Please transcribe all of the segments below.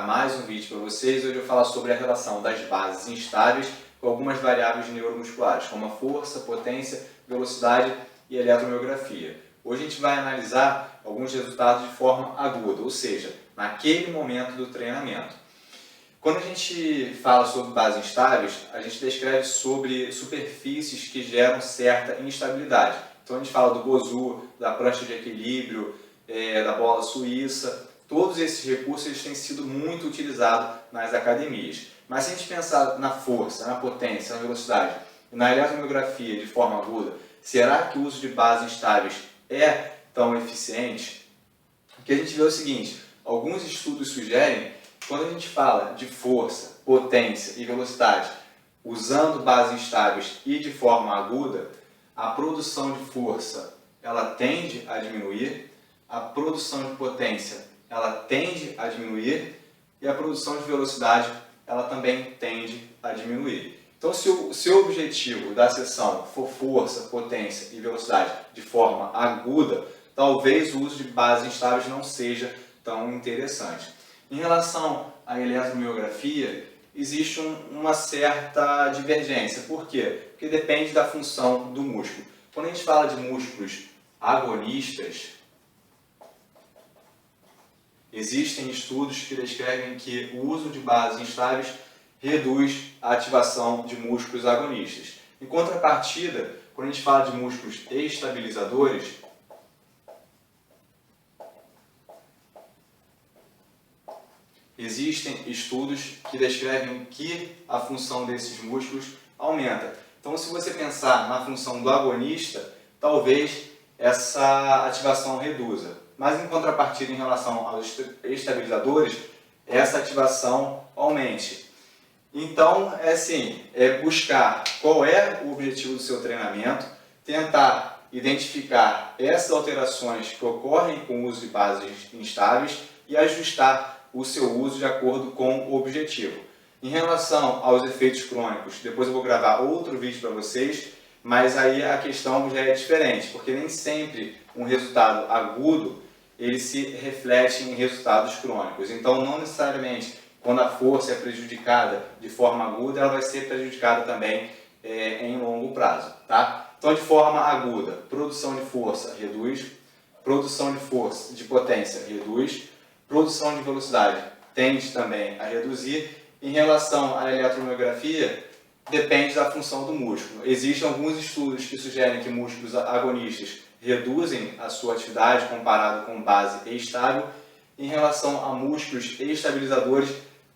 mais um vídeo para vocês. Hoje eu vou falar sobre a relação das bases instáveis com algumas variáveis neuromusculares, como a força, potência, velocidade e eletromiografia. Hoje a gente vai analisar alguns resultados de forma aguda, ou seja, naquele momento do treinamento. Quando a gente fala sobre bases instáveis, a gente descreve sobre superfícies que geram certa instabilidade. Então a gente fala do Bosu, da prancha de equilíbrio, da bola suíça. Todos esses recursos eles têm sido muito utilizados nas academias. Mas se a gente pensar na força, na potência, na velocidade e na eletromiografia de forma aguda, será que o uso de bases instáveis é tão eficiente? O que a gente vê é o seguinte: alguns estudos sugerem que quando a gente fala de força, potência e velocidade usando bases instáveis e de forma aguda, a produção de força ela tende a diminuir, a produção de potência ela tende a diminuir e a produção de velocidade ela também tende a diminuir. Então, se o objetivo da sessão for força, potência e velocidade de forma aguda, talvez o uso de bases instáveis não seja tão interessante. Em relação à eletromiografia, existe uma certa divergência. Por quê? Porque depende da função do músculo. Quando a gente fala de músculos agonistas, existem estudos que descrevem que o uso de bases instáveis reduz a ativação de músculos agonistas. Em contrapartida, quando a gente fala de músculos estabilizadores, existem estudos que descrevem que a função desses músculos aumenta. Então, se você pensar na função do agonista, talvez essa ativação reduza. Mas, em contrapartida, em relação aos estabilizadores, essa ativação aumente. Então, é buscar qual é o objetivo do seu treinamento, tentar identificar essas alterações que ocorrem com o uso de bases instáveis e ajustar o seu uso de acordo com o objetivo. Em relação aos efeitos crônicos, depois eu vou gravar outro vídeo para vocês, mas aí a questão já é diferente, porque nem sempre um resultado agudo ele se reflete em resultados crônicos. Então, não necessariamente quando a força é prejudicada de forma aguda, ela vai ser prejudicada também em longo prazo. Tá? Então, de forma aguda, produção de força reduz, produção de potência reduz, produção de velocidade tende também a reduzir. Em relação à eletromiografia, depende da função do músculo. Existem alguns estudos que sugerem que músculos agonistas reduzem a sua atividade comparado com base estável. Em relação a músculos estabilizadores,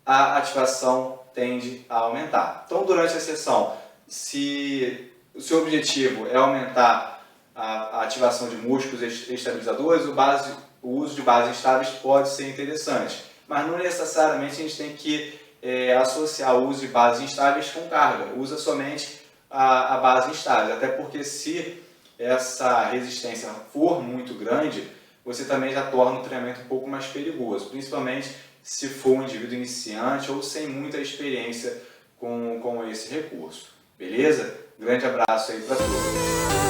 a ativação tende a aumentar. Então, durante a sessão, se o seu objetivo é aumentar a ativação de músculos estabilizadores, o uso de bases estáveis pode ser interessante. Mas não necessariamente a gente tem que associar o uso de bases instáveis com carga. Usa somente a base instável, até porque se essa resistência for muito grande, você também já torna o treinamento um pouco mais perigoso, principalmente se for um indivíduo iniciante ou sem muita experiência com esse recurso. Beleza? Grande abraço aí para todos.